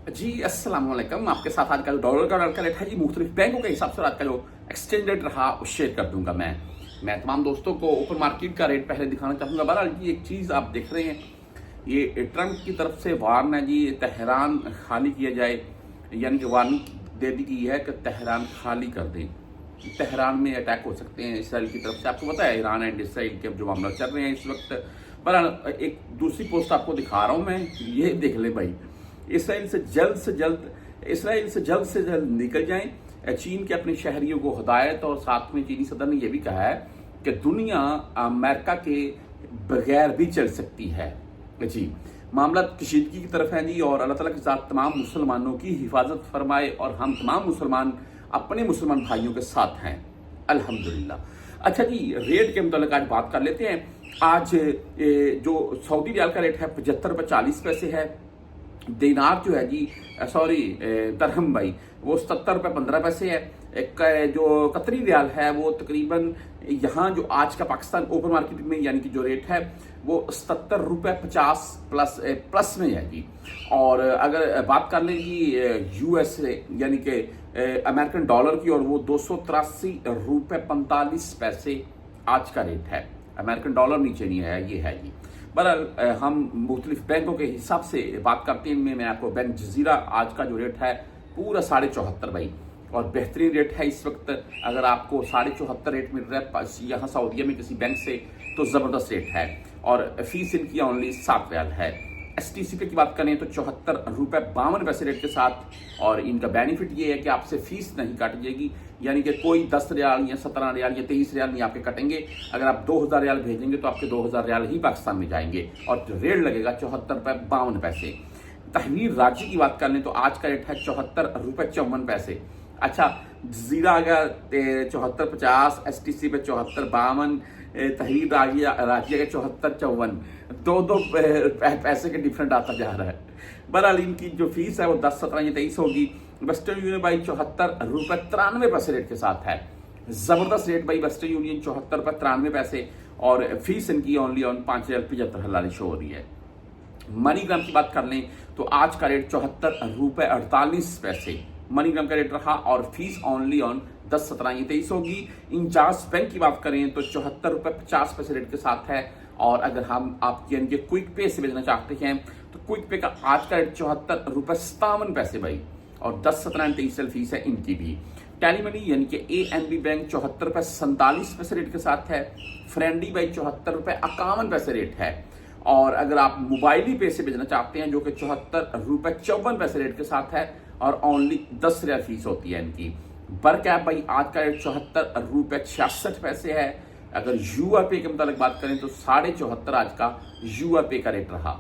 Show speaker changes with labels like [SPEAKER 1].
[SPEAKER 1] जी अस्सलाम वालेकुम। आपके साथ आज का जो डॉलर का रेट है जी मुख्तलिफ बैंकों के हिसाब से आज का जो एक्सचेंज रेट रहा वो शेयर कर दूंगा मैं तमाम दोस्तों को ओपन मार्केट का रेट पहले दिखाना चाहूँगा। बहरहाल जी एक चीज़ आप देख रहे हैं, ये ट्रंप की तरफ से वार्न है जी, तेहरान खाली किया जाए, यानी कि वार्निंग दे दी गई है कि तेहरान खाली कर दें। तेहरान में अटैक हो सकते हैं इसराइल की तरफ से। आपको पता है ईरान एंड इसराइल के जो मामला चल रहे हैं इस वक्त। बहरहाल एक दूसरी पोस्ट आपको दिखा रहा हूँ मैं, ये देख ले भाई, इसराइल से जल्द से जल्द निकल जाएं। चीन के अपने शहरियों को हिदायत, और साथ में चीनी सदर ने यह भी कहा है कि दुनिया अमेरिका के बगैर भी चल सकती है। जी मामला कशीदगी की तरफ है जी, और अल्लाह ताला के साथ तमाम मुसलमानों की हिफाजत फरमाए, और हम तमाम मुसलमान अपने मुसलमान भाइयों के साथ हैं अल्हम्दुलिल्लाह। अच्छा जी, रेट के मुताबिक आज बात कर लेते हैं। आज जो सऊदी रियाल का रेट है 75 रुपये 40 पैसे है। दिनार जो है जी, सॉरी दरहम भाई, वो 77 रुपये 15 पैसे है। एक जो कतरी रियाल है वो तकरीबन यहाँ जो आज का पाकिस्तान ओपन मार्केट में यानी कि जो रेट है वो 77 रुपये 50 प्लस में है जी। और अगर बात कर लें जी यूएसए यानी कि अमेरिकन डॉलर की, और वो 283 रुपये 45 पैसे आज का रेट है। अमेरिकन डॉलर नीचे नहीं है, ये है जी। बहरहाल हम मुख्तलिफ बैंकों के हिसाब से बात करते हैं। इनमें मैं आपको बैंक जजीरा आज का जो रेट है पूरा 74.5 भाई, और बेहतरीन रेट है इस वक्त। अगर आपको 74.5 रेट मिल रहा है यहाँ सऊदीया में किसी बैंक से तो ज़बरदस्त रेट है, और फीस इनकी ओनली 7 रियाल है। STC पे की बात करें तो 74 रुपये 52 पैसे रेट के साथ, और इनका बेनिफिट ये है कि आपसे फीस नहीं काटी जाएगी, यानी कि कोई 10 रियाल या 17 रियाल या 23 रियाल नहीं आपके कटेंगे। अगर आप 2000 रियाल भेजेंगे तो आपके 2000 रियाल ही पाकिस्तान में जाएंगे, और रेट लगेगा 74 रुपये 52 पैसे। तहवीर रांची की बात कर लें तो आज का रेट है 74 रुपये 54 पैसे। अच्छा, जीरा आ गया 74.50, STC पे 74.52, तहरीर राजिया के 74.54, दो पैसे के डिफरेंट आता जा रहा है। बहरहाल इनकी जो फीस है वो 10 17 या 23 होगी। वेस्टर्न यूनियन भाई 74 रुपये 93 पैसे रेट के साथ है। जबरदस्त रेट भाई, वेस्टर्न यूनियन 74 रुपये 93 पैसे, और फीस इनकी ओनली ऑन 5,075 शो हो रही है। मनीग्राम की बात कर लें तो आज का रेट 74 रुपये 48 पैसे मनीग्राम का रेट रहा, और फीस ओनली ऑन 10 17 या 23 होगी। इंजाज बैंक की बात करें तो 74 रुपये 50 पैसे रेट के साथ है। और अगर हम आपकी यानी कि क्विक पे से भेजना चाहते हैं तो क्विक पे का आज का रेट 74 रुपये 57 पैसे भाई, और 10 17 23 फीस है इनकी भी। टेली मनी यानी कि ANB बैंक 74 रुपये 47 पैसे रेट के साथ है। फ्रेंडी भाई 74 रुपये 51 पैसे रेट है। और अगर आप मोबाइली पे से भेजना चाहते हैं जो कि 74 रुपये 54 पैसे रेट के साथ है, और ओनली 10 रियाल फीस होती है इनकी। बर्क ऐप भाई आज का रेट 74 रुपये 66 पैसे है। अगर UR पे के मुताबिक बात करें तो 74.5 आज का UR पे का रेट रहा।